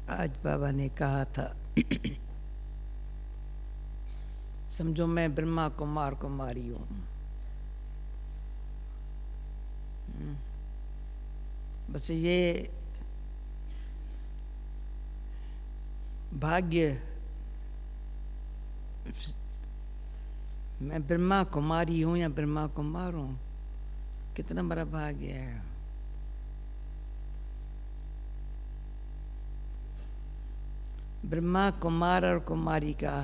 आज बाबा ने कहा था समझो मैं ब्रह्मा कुमार कुमारी हूँ। बस ये भाग्य, मैं ब्रह्मा कुमारी हूँ या ब्रह्मा कुमार हूँ, कितना बड़ा भाग्य है। ब्रह्मा कुमार और कुमारी का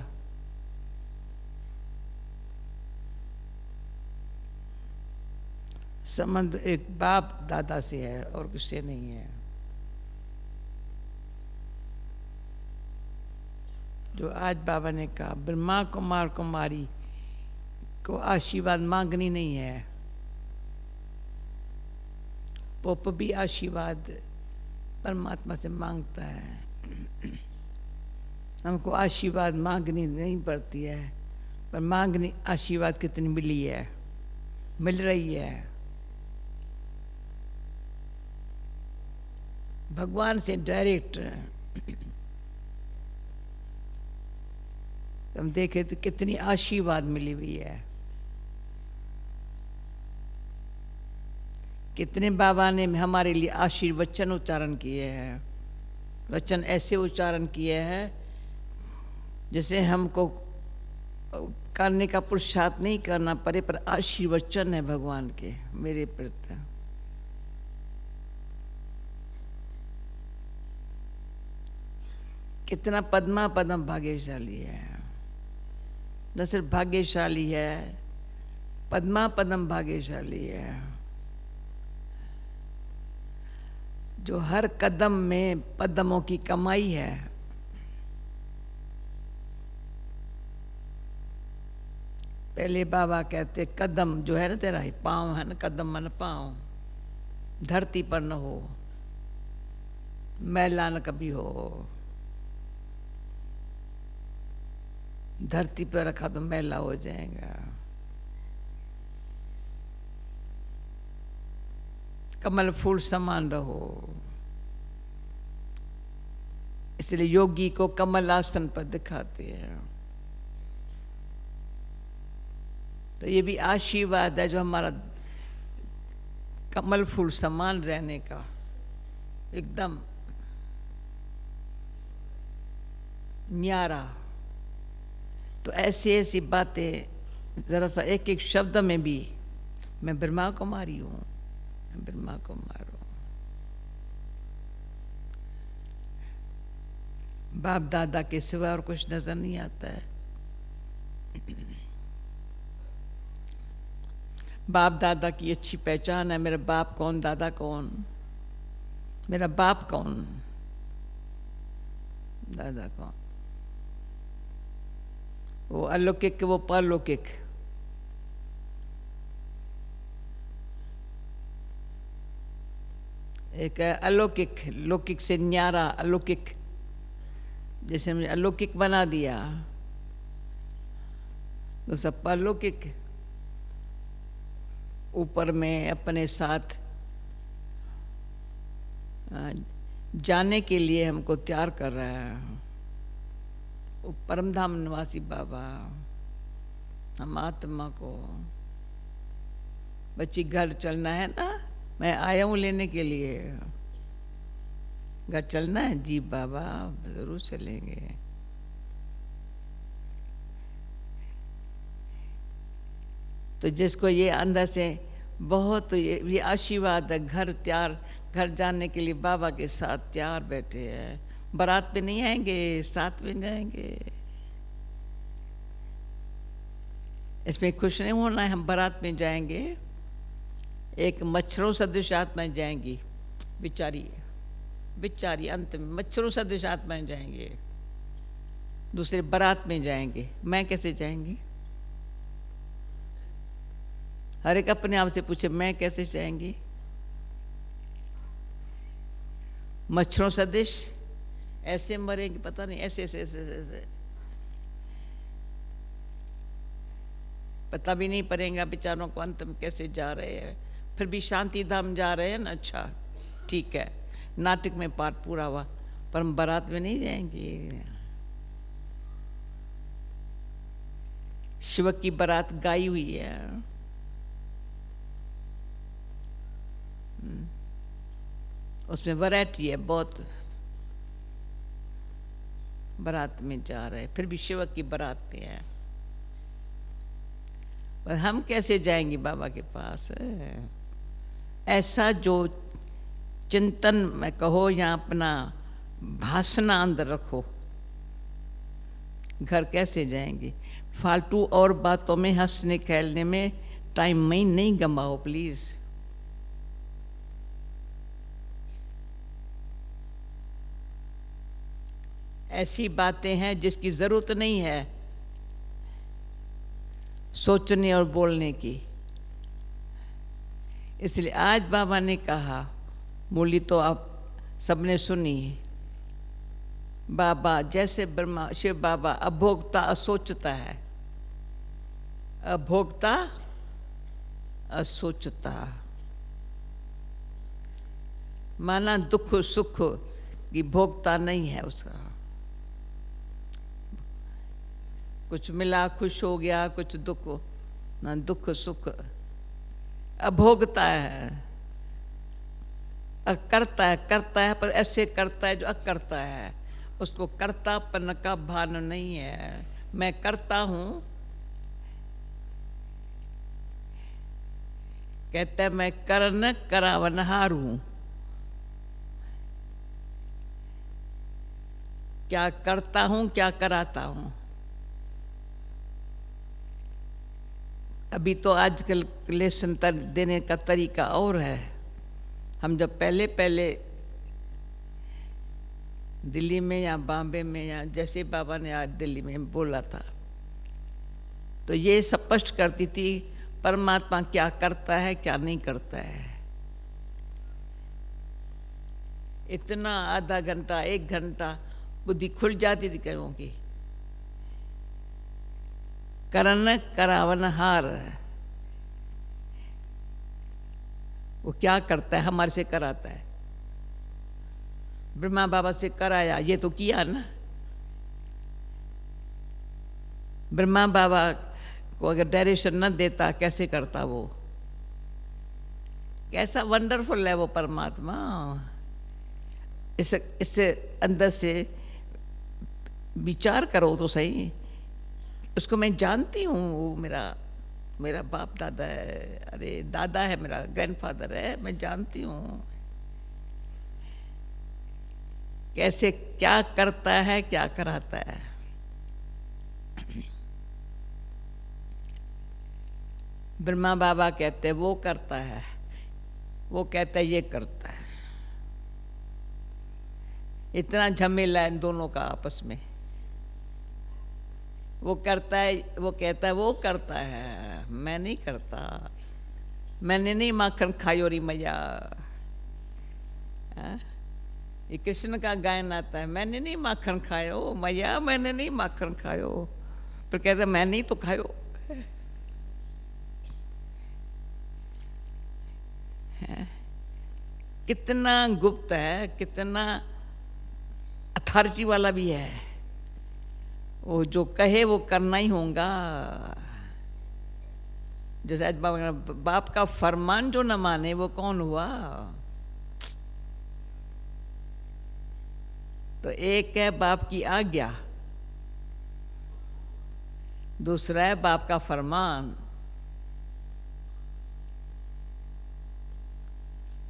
संबंध एक बाप दादा से है और किससे नहीं है। जो आज बाबा ने कहा ब्रह्मा कुमार कुमारी को आशीर्वाद मांगनी नहीं है। पोप भी आशीर्वाद परमात्मा से मांगता है। हमको आशीर्वाद मांगनी नहीं पड़ती है, पर मांगनी आशीर्वाद कितनी मिली है, मिल रही है। भगवान से डायरेक्ट हम देखें तो कितनी आशीर्वाद मिली हुई है। कितने बाबा ने हमारे लिए आशीर्वचन उच्चारण किए हैं। वचन ऐसे उच्चारण किए हैं जैसे हमको करने का पुरुषार्थ नहीं करना पड़े, पर आशीर्वचन है भगवान के मेरे प्रति। कितना पद्मा पदम भाग्यशाली है। न सिर्फ भाग्यशाली है, पद्मा पदम भाग्यशाली है, जो हर कदम में पद्मों की कमाई है। पहले बाबा कहते कदम जो है ना तेरा ही पाँव है ना, कदम मन पाँव धरती पर न हो, मैला न कभी हो। धरती पर रखा तो मैला हो जाएगा। कमल फूल समान रहो। इसलिए योगी को कमल आसन पर दिखाते हैं। तो ये भी आशीर्वाद है जो हमारा कमल फूल समान रहने का, एकदम न्यारा। तो ऐसी ऐसी बातें जरा सा एक एक शब्द में भी, मैं ब्रह्मा कुमारी हूँ, मैं ब्रह्मा कुमार हूँ। बाप दादा के सिवा और कुछ नजर नहीं आता है। बाप दादा की अच्छी पहचान है। मेरा बाप कौन, दादा कौन, मेरा बाप कौन, दादा कौन। वो अलौकिक, वो परलौकिक। एक है अलौकिक, लौकिक से न्यारा अलौकिक। जैसे मुझे अलौकिक बना दिया तो सब परलौकिक। ऊपर में अपने साथ जाने के लिए हमको तैयार कर रहा है वो परम धाम निवासी बाबा। हम आत्मा को बच्ची घर चलना है ना, मैं आया हूँ लेने के लिए। घर चलना है जी बाबा, जरूर चलेंगे। तो जिसको ये अंदर से बहुत ये आशीर्वाद है, घर जाने के लिए बाबा के साथ तैयार बैठे हैं। बारात पे नहीं आएंगे, साथ में जाएंगे। इसमें खुश नहीं होना है। हम बारात में जाएंगे, एक मच्छरों सदृश आत्माएं जाएंगी, बेचारी बेचारी, अंत में मच्छरों सदृश आत्माएं जाएंगे। दूसरे बारात में जाएंगे। मैं कैसे जाएंगी? हर एक अपने आप से पूछे, मैं कैसे जाएंगी? मच्छरों सदृश ऐसे मरेंगे, पता नहीं, ऐसे ऐसे ऐसे ऐसे, पता भी नहीं पड़ेगा बेचारों को अंत में कैसे जा रहे हैं। फिर भी शांति धाम जा रहे हैं ना, अच्छा ठीक है, नाटक में पार्ट पूरा हुआ। पर हम बारात में नहीं जाएंगे। शिव की बारात गाई हुई है, उसमें वैरायटी है बहुत। बारात में जा रहे फिर भी शिव की बारात में है, पर हम कैसे जाएंगे बाबा के पास? ऐसा जो चिंतन में कहो या अपना भाषणा अंदर रखो, घर कैसे जाएंगे? फालतू और बातों में हंसने खेलने में टाइम में नहीं गंवाओ प्लीज। ऐसी बातें हैं जिसकी जरूरत नहीं है सोचने और बोलने की। इसलिए आज बाबा ने कहा, मूली तो आप सबने सुनी, बाबा जैसे ब्रह्मा शिव बाबा अभोक्ता असोचता है, अभोक्ता असोचता, माना दुख सुख की भोक्ता नहीं है उसका। कुछ मिला खुश हो गया, कुछ दुख ना दुख सुख, अभोगता है, करता है पर ऐसे करता है जो अकर्ता है, उसको कर्तापन का भान नहीं है। मैं करता हूं, कहता है मैं करन करावनहार हूं। क्या करता हूं, क्या कराता हूं? अभी तो आजकल लेसन देने का तरीका और है। हम जब पहले दिल्ली में या बॉम्बे में या जैसे बाबा ने आज दिल्ली में बोला था, तो ये स्पष्ट करती थी परमात्मा क्या करता है क्या नहीं करता है। इतना आधा घंटा एक घंटा बुद्धि खुल जाती थी कहों की। करन करावनहार, वो क्या करता है? हमारे से कराता है। ब्रह्मा बाबा से कराया, ये तो किया ना। ब्रह्मा बाबा को अगर डायरेक्शन न देता कैसे करता वो? कैसा वंडरफुल है वो परमात्मा। इससे अंदर से विचार करो तो सही। उसको मैं जानती हूँ, वो मेरा बाप दादा है, अरे दादा है, मेरा ग्रैंडफादर है, मैं जानती हूँ कैसे क्या करता है क्या कराता है। ब्रह्मा बाबा कहते हैं वो करता है, वो कहता है ये करता है। इतना झमेला इन दोनों का आपस में। वो करता है, वो कहता है वो करता है, मैं नहीं करता। मैंने नहीं माखन खायो री मैया। ये कृष्ण का गायन आता है, मैंने नहीं माखन खायो मैया, मैंने नहीं माखन खायो। पर कहता मैं नहीं तो खायो। कितना गुप्त है, कितना अथॉरिटी वाला भी है। वो जो कहे वो करना ही होगा। जैसे आज बाप का फरमान जो न माने वो कौन हुआ? तो एक है बाप की आज्ञा, दूसरा है बाप का फरमान।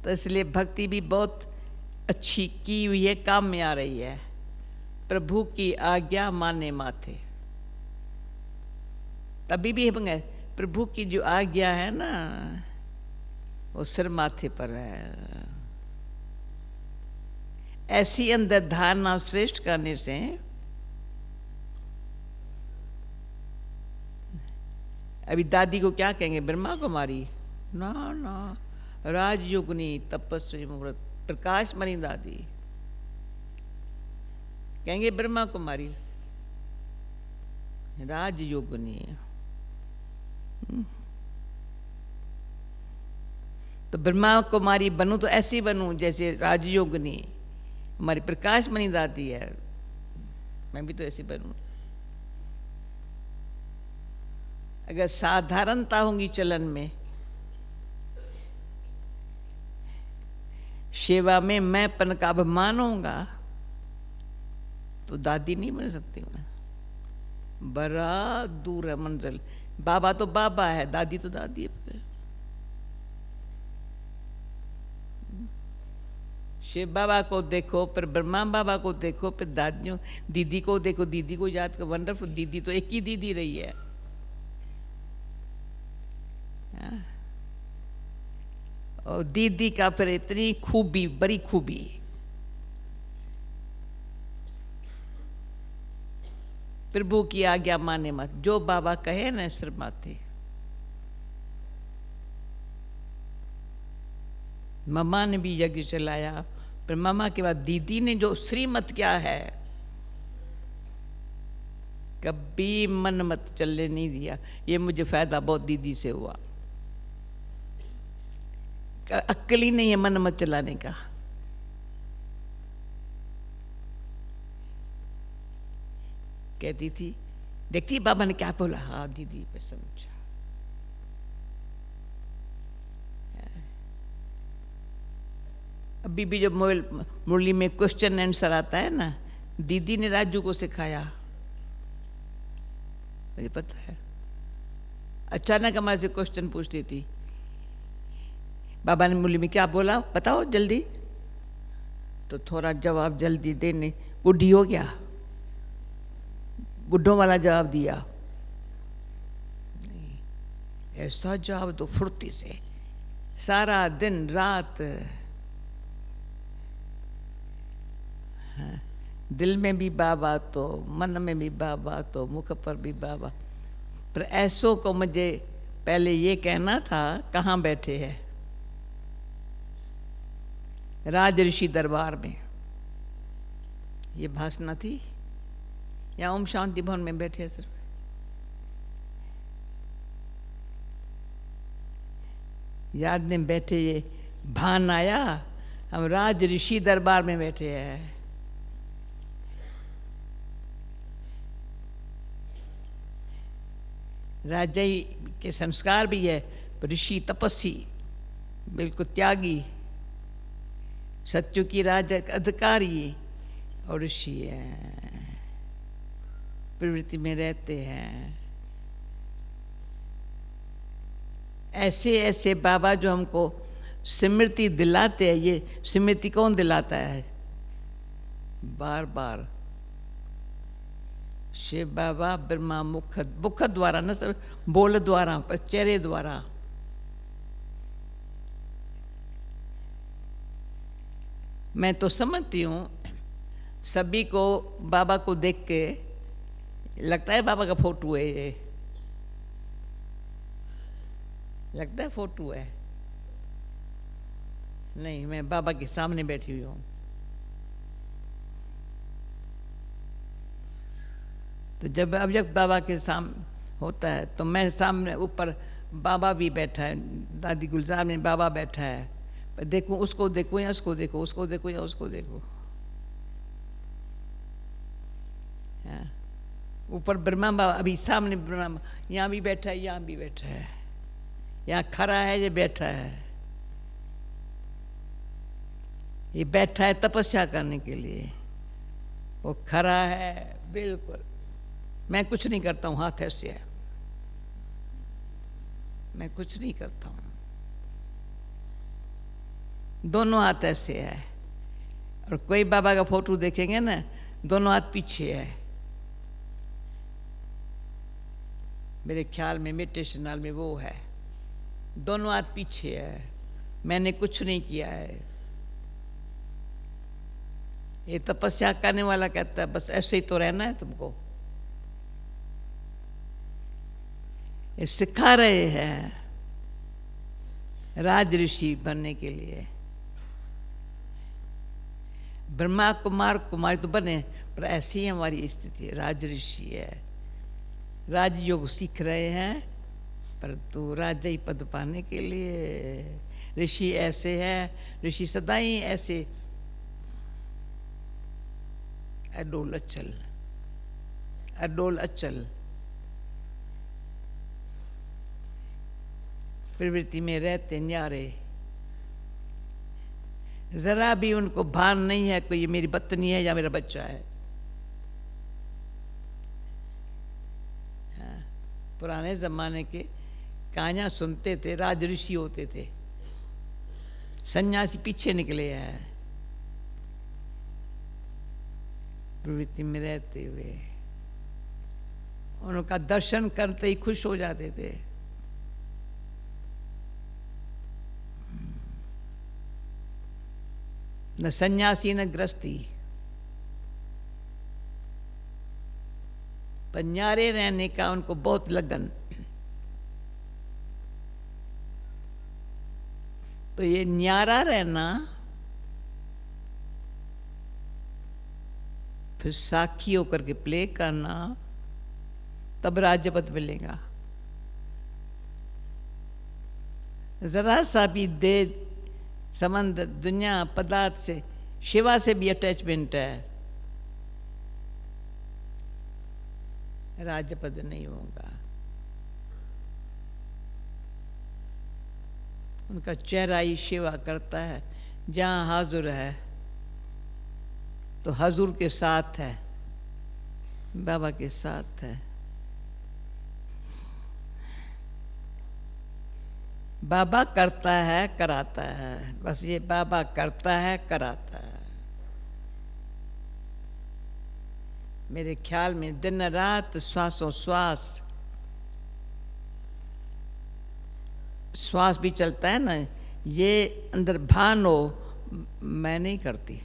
तो इसलिए भक्ति भी बहुत अच्छी की हुई है, काम में आ रही है। प्रभु की आज्ञा माने माथे। तभी भी प्रभु की जो आज्ञा है ना, वो सिर माथे पर है। ऐसी अंदर धारणा श्रेष्ठ करने से अभी दादी को क्या कहेंगे? ब्रह्मा कुमारी? ना ना, राजयोगिनी तपस्वी मुहूर्त प्रकाश मणि दादी कहेंगे ब्रह्मा कुमारी, राजयोगिनी। तो ब्रह्मा कुमारी बनूं तो ऐसी बनूं जैसे राजयोगिनी, हमारी प्रकाश मणि दादी है, मैं भी तो ऐसी बनूं। अगर साधारणता होंगी चलन में, सेवा में मैंपन का अभिमान होगा, तो दादी नहीं बन सकती मैं। बड़ा दूर है मंजिल। बाबा तो बाबा है, दादी तो दादी है। शिव बाबा को देखो, फिर ब्रह्मा बाबा को देखो, फिर दादियों दीदी को देखो, दीदी को याद करो। वंडरफुल, दीदी तो एक ही दीदी रही है। और दीदी का फिर इतनी खूबी, बड़ी खूबी, प्रभु की आज्ञा माने मत, जो बाबा कहे न सिर माथे। मम्मा ने भी यज्ञ चलाया, पर मम्मा के बाद दीदी ने जो श्रीमत क्या है, कभी मन मत चलने नहीं दिया। ये मुझे फायदा बहुत दीदी से हुआ। अक्ल ही नहीं है मन मत चलाने का। कहती थी, देखती बाबा ने क्या बोला, हाँ दीदी पे समझा। अभी भी जब मुरली में क्वेश्चन आंसर आता है ना, दीदी ने राजू को सिखाया, मुझे पता है। अचानक हमारे से क्वेश्चन पूछती थी, बाबा ने मुरली में क्या बोला बताओ जल्दी, तो थोड़ा जवाब जल्दी देने, बुढ़ी हो गया, बुढ़ों वाला जवाब दिया नहीं, ऐसा जवाब दो फुर्ती से, सारा दिन रात। हाँ, दिल में भी बाबा तो, मन में भी बाबा तो, मुख पर भी बाबा। पर ऐसों को मुझे पहले ये कहना था, कहाँ बैठे हैं? राज ऋषि दरबार में। ये भाषणा थी या ओम शांति भवन में बैठे सिर्फ? याद नहीं बैठे, ये भान आया हम राज ऋषि दरबार में बैठे हैं। राजा के संस्कार भी है, ऋषि तपस्वी, बिल्कुल त्यागी, सत्यु की राज अधिकारी, और ऋषि है, प्रवृत्ति में रहते हैं। ऐसे ऐसे बाबा जो हमको स्मृति दिलाते हैं। ये स्मृति कौन दिलाता है? बार बार शिव बाबा, ब्रह्मा मुख द्वारा, न सर बोल द्वारा, पर चेहरे द्वारा। मैं तो समझती हूँ सभी को बाबा को देख के लगता है बाबा का फोटो है, ये लगता है फोटो है। नहीं, मैं बाबा के सामने बैठी हुई हूँ। तो जब अभिव्यक्त बाबा के सामने होता है तो मैं सामने, ऊपर बाबा भी बैठा है, दादी गुलजार में बाबा बैठा है, पर देखूं उसको देखूं या उसको देखूं, उसको देखूं या उसको देखूं। ऊपर ब्रह्मा बाबा, अभी सामने ब्रह्मा, यहाँ भी बैठा है, यहाँ भी बैठा है, यहाँ खड़ा है, ये बैठा है। ये बैठा है तपस्या करने के लिए, वो खड़ा है बिल्कुल। मैं कुछ नहीं करता हूँ, हाथ ऐसे है, मैं कुछ नहीं करता हूँ, दोनों हाथ ऐसे है। और कोई बाबा का फोटो देखेंगे ना, दोनों हाथ पीछे है। मेरे ख्याल में मेडिटेशन हॉल में वो है, दोनों हाथ पीछे है। मैंने कुछ नहीं किया है। ये तपस्या करने वाला कहता है बस ऐसे ही तो रहना है तुमको। ये सिखा रहे हैं राज ऋषि बनने के लिए। ब्रह्मा कुमार कुमारी तो बने, पर ऐसी ही हमारी स्थिति है, राज ऋषि है। राजयोग सीख रहे हैं, परंतु राजई पद पाने के लिए ऋषि ऐसे है, ऋषि सदा ही ऐसे अडोल अचल, अडोल अचल, प्रवृत्ति में रहते न्यारे, जरा भी उनको भान नहीं है कोई ये मेरी पत्नी है या मेरा बच्चा है। हाँ, पुराने जमाने के कहानियां सुनते थे, राज ऋषि होते थे, सन्यासी पीछे निकले हैं प्रवृत्ति में रहते हुए, उनका दर्शन करते ही खुश हो जाते थे। न सन्यासी न गृहस्थी, पर न्यारे रहने का उनको बहुत लगन। तो ये न्यारा रहना फिर साखी होकर के प्ले करना, तब राज्य पद मिलेगा। जरा सा भी दे संबंध दुनिया पदार्थ से, शिवा से भी अटैचमेंट है, राज्य पद नहीं होगा। उनका चेहरा ही सेवा करता है, जहाँ हाजुर है तो हजूर के साथ है, बाबा के साथ है। बाबा करता है कराता है, बस ये बाबा करता है कराता है। मेरे ख्याल में दिन रात श्वासों श्वास, श्वास भी चलता है ना, ये अंदर भान हो, मैं नहीं करती।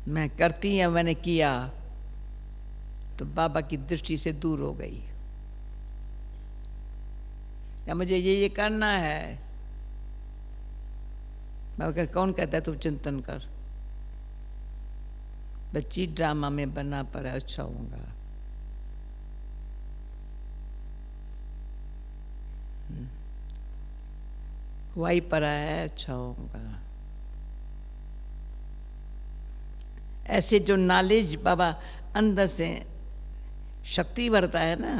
मैं करती या मैंने किया तो बाबा की दृष्टि से दूर हो गई। या मुझे ये करना है, बाबा का कौन कहता है तू चिंतन कर, बच्ची ड्रामा में बना पर अच्छा होगा। हुआ पर है अच्छा होगा। ऐसे जो नॉलेज बाबा अंदर से शक्ति भरता है ना,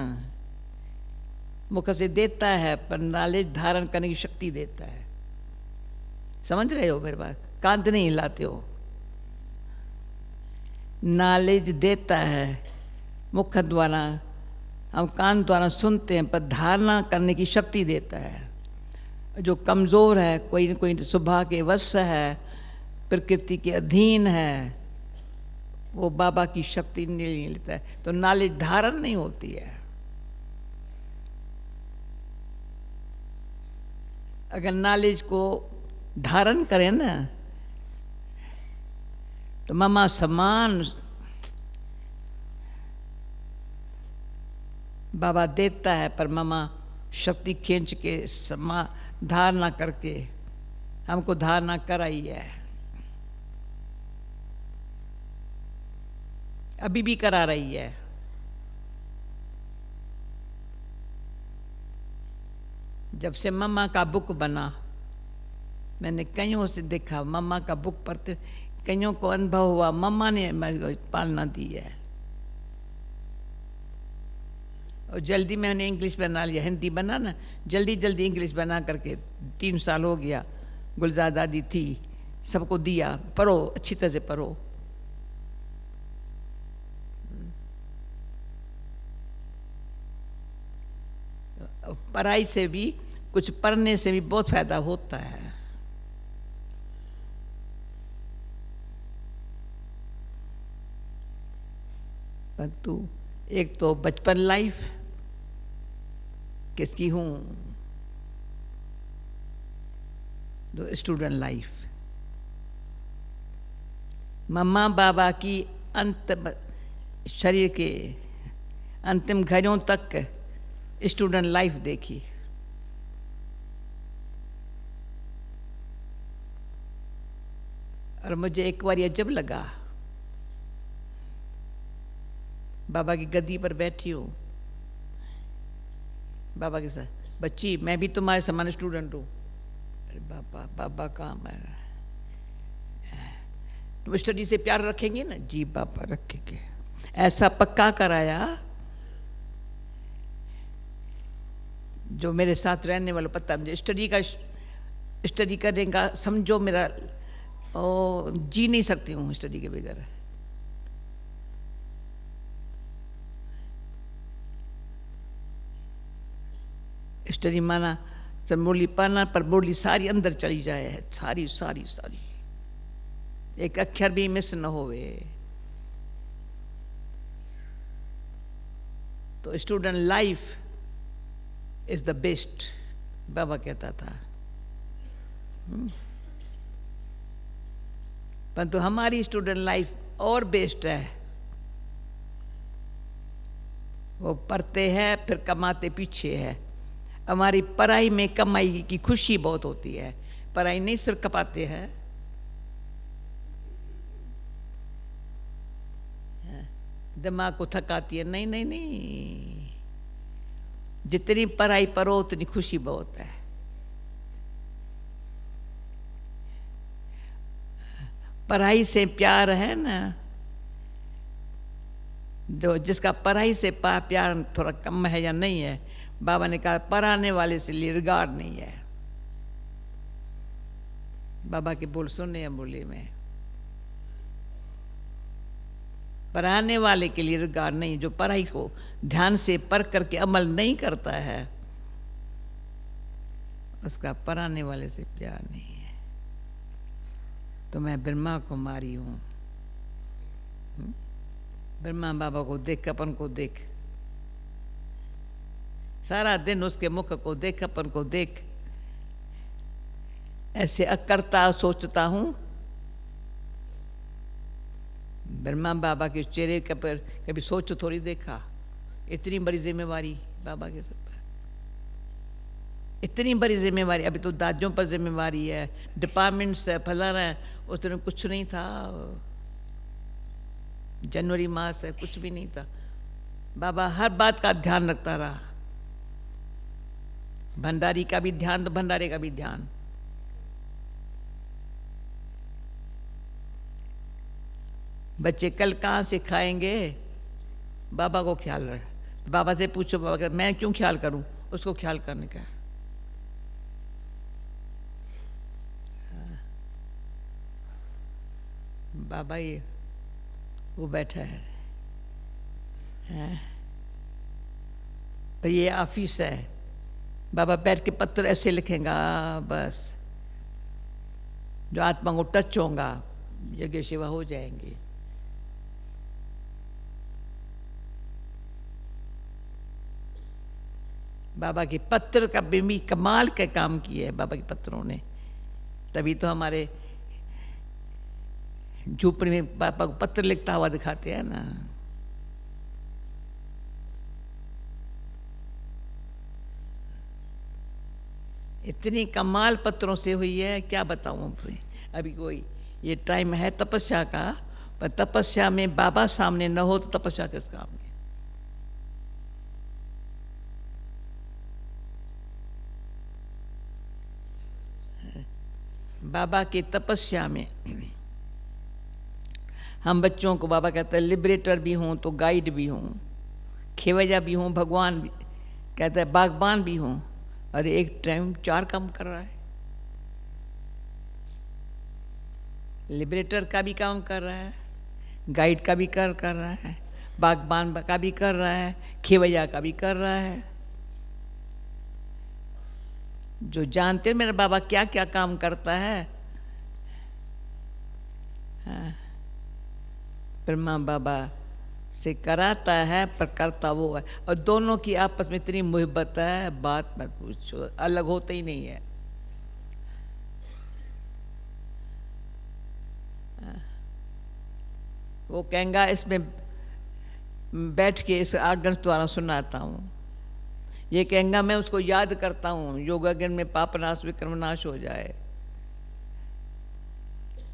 मुख से देता है, पर नॉलेज धारण करने की शक्ति देता है। समझ रहे हो मेरे बात? कांत नहीं हिलाते हो। नॉलेज देता है मुख द्वारा, हम कान द्वारा सुनते हैं, पर धारणा करने की शक्ति देता है। जो कमज़ोर है, कोई न कोई स्वभाव के वश है, प्रकृति के अधीन है, वो बाबा की शक्ति नहीं लेता है, तो नॉलेज धारण नहीं होती है। अगर नॉलेज को धारण करें ना, तो मामा समान बाबा देता है, पर मामा शक्ति खींच के समा धारणा करके हमको धारणा कराई है, अभी भी करा रही है। जब से मम्मा का बुक बना, मैंने कईयों से देखा, मम्मा का बुक पढ़ते कईयों को अनुभव हुआ मम्मा ने मेरे पालना दी है। और जल्दी मैंने इंग्लिश बना लिया, हिंदी बना ना, जल्दी जल्दी इंग्लिश बना करके 3 साल हो गया। गुलजार दादी थी, सबको दिया, पढ़ो अच्छी तरह से पढ़ो। पढ़ाई से भी, कुछ पढ़ने से भी बहुत फायदा होता है। परंतु एक तो बचपन लाइफ किसकी हूँ, तो स्टूडेंट लाइफ। मम्मा बाबा की अंत शरीर के अंतिम घड़ियों तक स्टूडेंट लाइफ देखी। और मुझे एक बार अजब लगा, बाबा की गद्दी पर बैठी हूँ, बाबा के साथ, बच्ची मैं भी तुम्हारे समान स्टूडेंट हूँ। अरे बाबा, बाबा कहाँ मैं, तुम स्टडी से प्यार रखेंगे ना? जी पापा रखेंगे। ऐसा पक्का कराया, जो मेरे साथ रहने वाला पता मुझे स्टडी करने का समझो मेरा जी नहीं सकती हूँ स्टडी के बगैर। स्टडी माना सर बोली पाना, पर बोली सारी अंदर चली जाए, सारी सारी सारी, एक अक्षर भी मिस न होवे। तो student life is the best, बाबा कहता था। परंतु हमारी स्टूडेंट लाइफ और बेस्ट है। वो पढ़ते हैं फिर कमाते पीछे है। हमारी पढ़ाई में कमाई की खुशी बहुत होती है, पढ़ाई नहीं सिर कपाते हैं। दिमाग को थकाती है। नहीं नहीं नहीं, जितनी पढ़ाई पढ़ो उतनी खुशी बहुत है। पढ़ाई से प्यार है ना, जो जिसका पढ़ाई से प्यार थोड़ा कम है या नहीं है, बाबा ने कहा पढ़ाने वाले से लिए रिगार्ड नहीं है। बाबा के बोल सुने हैं बोले में, पढ़ाने वाले के लिए रिगार्ड नहीं। जो पढ़ाई को ध्यान से पढ़ करके अमल नहीं करता है, उसका पढ़ाने वाले से प्यार नहीं है। तो मैं ब्रह्मा कुमारी हूँ। ब्रह्मा बाबा को देख, अपन को देख, सारा दिन उसके मुख को देख, अपन को देख, ऐसे अकर्ता सोचता हूँ। ब्रह्मा बाबा के चेहरे के पर कभी सोच थोड़ी देखा। इतनी बड़ी जिम्मेवारी बाबा के सर पर, इतनी बड़ी जिम्मेवारी। अभी तो दादियों पर जिम्मेवारी है, डिपार्टमेंट्स है, फलाना है। उस दिन कुछ नहीं था, जनवरी मास है, कुछ भी नहीं था। बाबा हर बात का ध्यान रखता रहा। भंडारी का भी ध्यान तो भंडारे का भी ध्यान। बच्चे कल कहाँ से खाएंगे, बाबा को ख्याल रहे। बाबा से पूछो, बाबा कहते मैं क्यों ख्याल करूं, उसको ख्याल करने का। बाबा ये वो बैठा है, तो ये ऑफिस है। बाबा बैठ के पत्र ऐसे लिखेगा, बस जो आत्मा को टच होगा यज्ञ सेवा हो जाएंगे। बाबा के पत्र का भी कमाल के काम किए है बाबा के पत्रों ने। तभी तो हमारे झोपड़ी में पापा को पत्र लिखता हुआ दिखाते हैं ना। इतनी कमाल पत्रों से हुई है, क्या बताऊं। अभी कोई ये टाइम है तपस्या का, पर तपस्या में बाबा सामने न हो तो तपस्या किस काम की। बाबा की तपस्या में हम बच्चों को बाबा कहते हैं लिबरेटर भी हूँ तो गाइड भी हूँ, खेवैया भी हूँ, भगवान भी कहते हैं बागबान भी हूँ। और एक टाइम 4 काम कर रहा है। लिबरेटर का भी काम कर रहा है, गाइड का भी कर रहा है, बागबान का भी कर रहा है, खेवैया का भी कर रहा है। जो जानते हैं मेरा बाबा क्या क्या काम करता है। ब्रह्मा बाबा से कराता है, पर करता वो है। और दोनों की आपस में इतनी मोहब्बत है, बात मत पूछो, अलग होते ही नहीं है। वो कहेंगा इसमें बैठ के इस आगन द्वारा सुनाता हूँ। ये कहेंगा मैं उसको याद करता हूँ, योगागन में पापनाश विक्रमनाश हो जाए।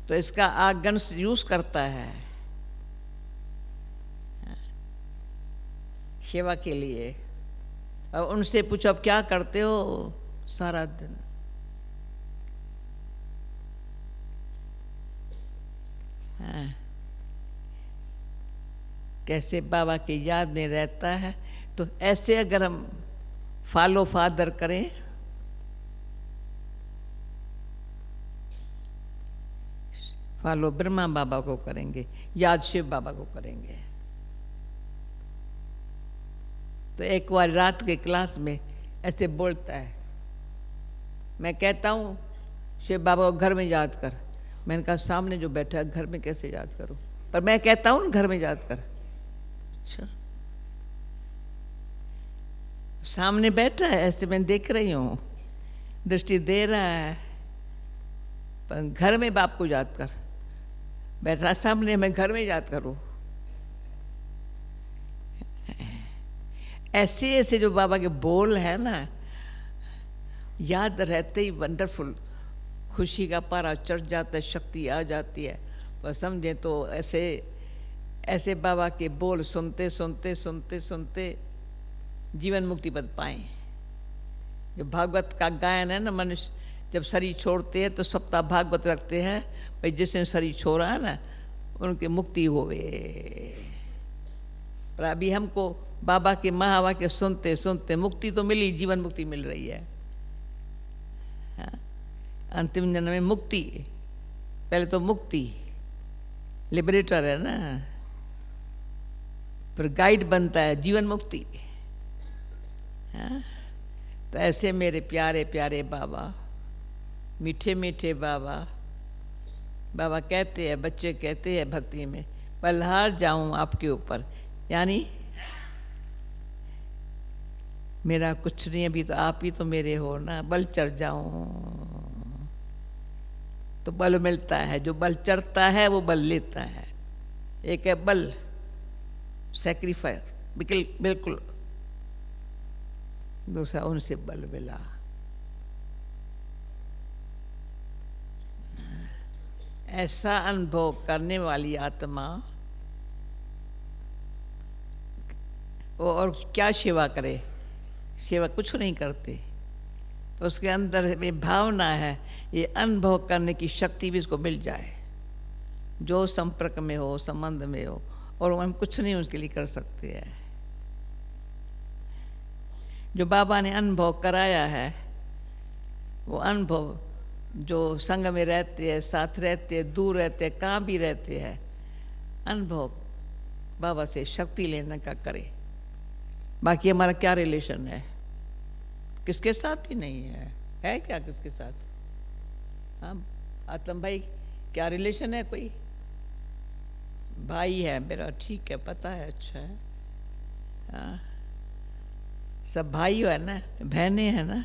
तो इसका आगन यूज करता है सेवा के लिए। और उनसे पूछो अब क्या करते हो सारा दिन। हाँ। कैसे बाबा की याद में रहता है, तो ऐसे अगर हम फॉलो फादर करें, फॉलो ब्रह्मा बाबा को करेंगे, याद शिव बाबा को करेंगे। तो एक बार रात के क्लास में ऐसे बोलता है, मैं कहता हूँ शिव बाबा को घर में याद कर। मैंने कहा सामने जो बैठा है घर में कैसे याद करूं, पर मैं कहता हूँ घर में याद कर। अच्छा, सामने बैठा है, ऐसे मैं देख रही हूँ, दृष्टि दे रहा है, पर घर में बाप को याद कर। बैठा सामने, मैं घर में याद करूं। ऐसे ऐसे जो बाबा के बोल है ना, याद रहते ही वंडरफुल खुशी का पारा चढ़ जाता है, शक्ति आ जाती है। पर समझे तो ऐसे ऐसे बाबा के बोल सुनते सुनते सुनते सुनते जीवन मुक्ति पद पाए। जो भागवत का गायन है ना, मनुष्य जब शरीर छोड़ते हैं तो सप्ताह भागवत रखते हैं, भाई जिसने शरीर छोड़ा है ना उनकी मुक्ति होवे। पर अभी हमको बाबा के महावाक्य सुनते सुनते मुक्ति तो मिली, जीवन मुक्ति मिल रही है। हाँ? अंतिम जन्म में मुक्ति, पहले तो मुक्ति लिबरेटर है ना, फिर गाइड बनता है जीवन मुक्ति। हाँ? तो ऐसे मेरे प्यारे प्यारे बाबा, मीठे मीठे बाबा, बाबा कहते हैं, बच्चे कहते हैं भक्ति में, पल्हार जाऊं आपके ऊपर, यानी मेरा कुछ नहीं, अभी तो आप ही तो मेरे हो ना, बल चढ़ जाऊं तो बल मिलता है। जो बल चढ़ता है वो बल लेता है। एक है बल सैक्रिफाइस, बिल्कुल, दूसरा उनसे बल मिला। ऐसा अनुभव करने वाली आत्मा वो और क्या सेवा करे, सेवा कुछ नहीं करते। तो उसके अंदर में भावना है, ये अनुभव करने की शक्ति भी इसको मिल जाए, जो संपर्क में हो, संबंध में हो, और हम कुछ नहीं उसके लिए कर सकते हैं। जो बाबा ने अनुभव कराया है, वो अनुभव जो संग में रहते हैं, साथ रहते हैं, दूर रहते हैं, कहाँ भी रहते हैं, अनुभव बाबा से शक्ति लेने का करे। बाकी हमारा क्या रिलेशन है, किसके साथ भी नहीं है क्या किसके साथ? हाँ आत्म भाई, क्या रिलेशन है? कोई भाई है मेरा, ठीक है, पता है, अच्छा है। हाँ सब भाई है ना, बहनें हैं ना,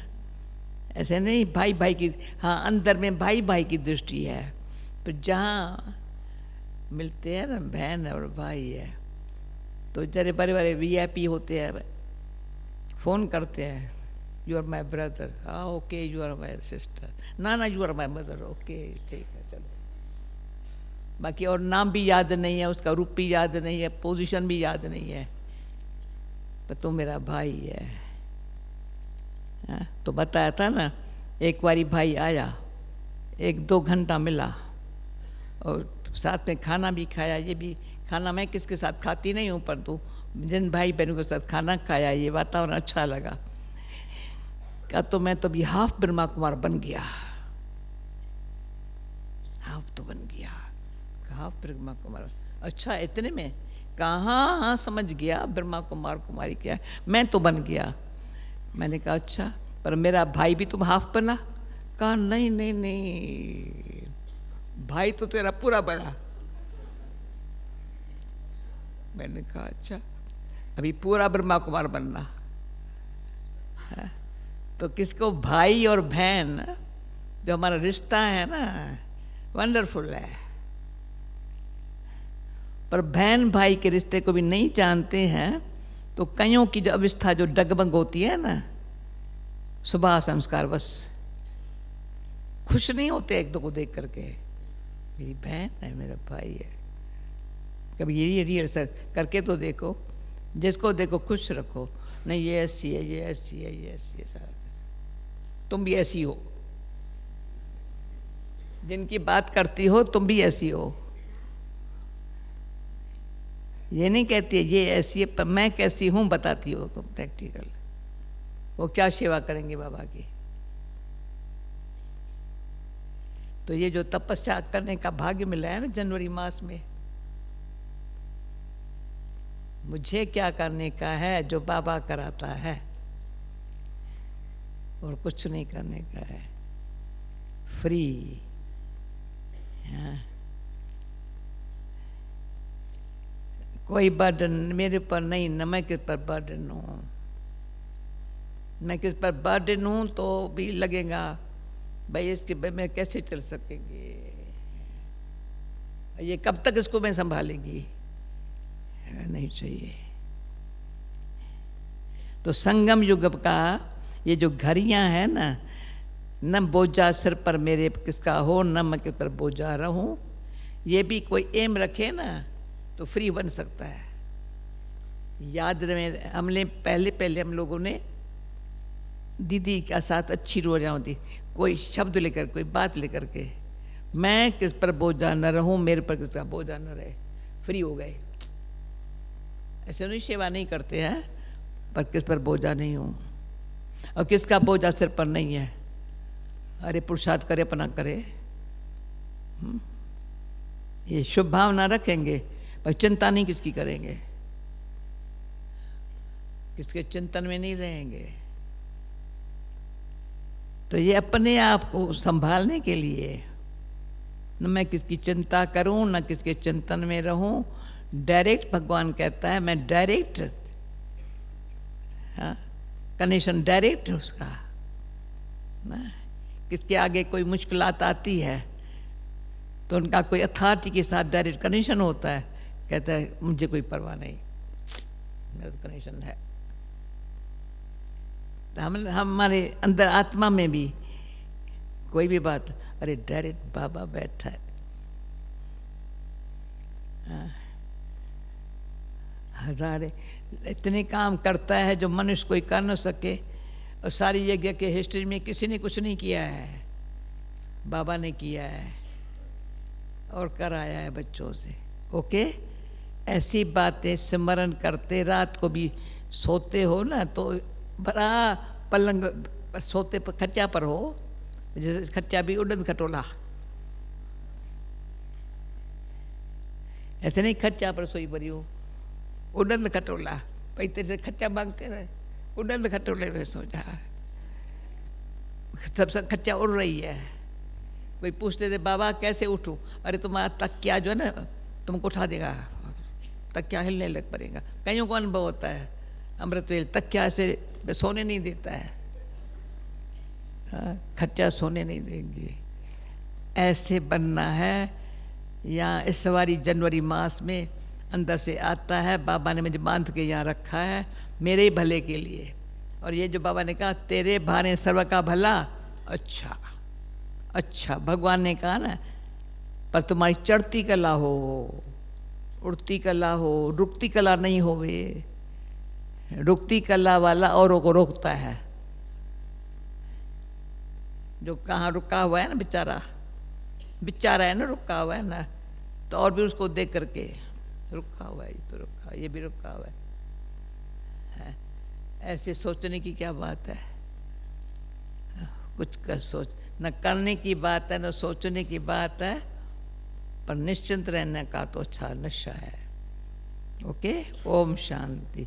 ऐसे नहीं भाई भाई की। हाँ अंदर में भाई भाई की दृष्टि है, तो जहाँ मिलते हैं ना बहन और भाई है, तो जरे बड़े बड़े VIP होते हैं, फ़ोन करते हैं, यू आर माई ब्रदर, हाँ okay, you are my sister, ना you are my mother, okay ठीक है चलो। बाकी और नाम भी याद नहीं है, उसका रूप भी याद नहीं है, पोजीशन भी याद नहीं है, पर तू मेरा भाई है। हाँ? तो बताया था ना, एक बारी भाई आया, 1-2 घंटा मिला और साथ में खाना भी खाया। ये भी खाना मैं किसके साथ खाती नहीं हूँ, परंतु जिन भाई बहनों के साथ खाना खाया, ये वातावरण अच्छा लगा। क्या तो मैं तो भी हाफ ब्रह्मा कुमार बन गया, हाफ तो बन गया, हाफ ब्रह्मा कुमार। अच्छा इतने में कहाँ, हाँ समझ गया ब्रह्मा कुमार कुमारी क्या, मैं तो बन गया। मैंने कहा अच्छा, पर मेरा भाई भी तुम हाफ बना? कहा नहीं नहीं नहीं, भाई तो तेरा पूरा बना। मैंने कहा अच्छा, अभी पूरा ब्रह्मा कुमार बनना है। तो किसको भाई और बहन, जो हमारा रिश्ता है ना, वंडरफुल है। पर बहन भाई के रिश्ते को भी नहीं जानते हैं, तो कईयों की जो अवस्था जो डगमग होती है ना, सुबह संस्कार, बस खुश नहीं होते एक दो को देख करके, मेरी बहन है, मेरा भाई है। कभी ये रिहर्सल करके तो देखो, जिसको देखो खुश रखो, नहीं ये ऐसी है, ये ऐसी है, ये ऐसी है, सारा तुम भी ऐसी हो, जिनकी बात करती हो तुम भी ऐसी हो। ये नहीं कहती है ये ऐसी है, पर मैं कैसी हूँ बताती हो तुम प्रैक्टिकल। वो क्या सेवा करेंगे बाबा की। तो ये जो तपस्या करने का भाग्य मिला है ना जनवरी मास में, मुझे क्या करने का है, जो बाबा कराता है, और कुछ नहीं करने का है, फ्री। हाँ। कोई बर्डन मेरे पर नहीं, न मैं किस पर बर्डन हूँ। मैं किस पर बर्डन हूँ तो भी लगेगा भाई इसके में कैसे चल सकेंगे, ये कब तक इसको मैं संभालेंगी, नहीं चाहिए। तो संगम युग का ये जो घड़ियां है ना, न बोझा सिर पर मेरे किसका हो, न मैं किस पर बोझा रहूं, ये भी कोई एम रखे ना तो फ्री बन सकता है। याद रहे, हमने पहले हम लोगों ने दीदी के साथ अच्छी रोज़ा होती, कोई शब्द लेकर, कोई बात लेकर के, मैं किस पर बोझा न रहूं, मेरे पर किसका बोझा न रहे, फ्री हो गए। ऐसे नहीं सेवा नहीं करते हैं, पर किस पर बोझा नहीं हूं, और किसका बोझा सिर पर नहीं है। अरे पुरुषार्थ करे अपना करे, ये शुभ भावना रखेंगे, पर चिंता नहीं किसकी करेंगे, किसके चिंतन में नहीं रहेंगे। तो ये अपने आप को संभालने के लिए, न मैं किसकी चिंता करूं, न किसके चिंतन में रहूं, डायरेक्ट भगवान कहता है मैं डायरेक्ट, हाँ, कनेक्शन डायरेक्ट है उसका ना। किसके आगे कोई मुश्किलात आती है तो उनका कोई अथॉरिटी के साथ डायरेक्ट कनेक्शन होता है, कहता है मुझे कोई परवाह नहीं, मेरा तो कनेक्शन है। हमारे अंदर आत्मा में भी कोई भी बात, अरे डायरेक्ट बाबा बैठा है। हजारे इतने काम करता है जो मनुष्य कोई कर न सके, और सारी यज्ञ के हिस्ट्री में किसी ने कुछ नहीं किया है, बाबा ने किया है और कराया है बच्चों से। ओके, ऐसी बातें स्मरण करते, रात को भी सोते हो ना तो बड़ा पलंग पर सोते पर खच्चा पर हो, जैसे खच्चा भी उड़न खटोला, ऐसे नहीं खच्चा पर सोई पड़ी हो, उड़न खटोला, भाई तेरे से खच्चा मांगते रहे, उड़न खटोले में सो जा। सब खच्चा उड़ रही है। कोई पूछते थे बाबा कैसे उठूं, अरे तुम्हारा तकिया जो है ना तुमको उठा देगा, तकिया हिलने लग पड़ेगा। कईयों को अनुभव होता है, अमृतवेल तकिया से सोने नहीं देता है, खच्चा सोने नहीं देंगे। ऐसे बनना है। या इस बारी जनवरी मास में अंदर से आता है, बाबा ने मुझे बांध के यहाँ रखा है मेरे भले के लिए। और ये जो बाबा ने कहा तेरे भारे सर्व का भला, अच्छा अच्छा, भगवान ने कहा ना, पर तुम्हारी चढ़ती कला हो, उड़ती कला हो, रुकती कला नहीं होवे। रुकती कला वाला औरों को रोकता है। जो कहाँ रुका हुआ है ना बेचारा, बेचारा है ना, रुका हुआ है ना, तो और भी उसको देख करके रुका हुआ है, तो रुका, ये भी रुका हुआ है। ऐसे सोचने की क्या बात है, कुछ का सोच न करने की बात है, न सोचने की बात है, पर निश्चिंत रहने का तो अच्छा नशा है। ओके, ओम शांति।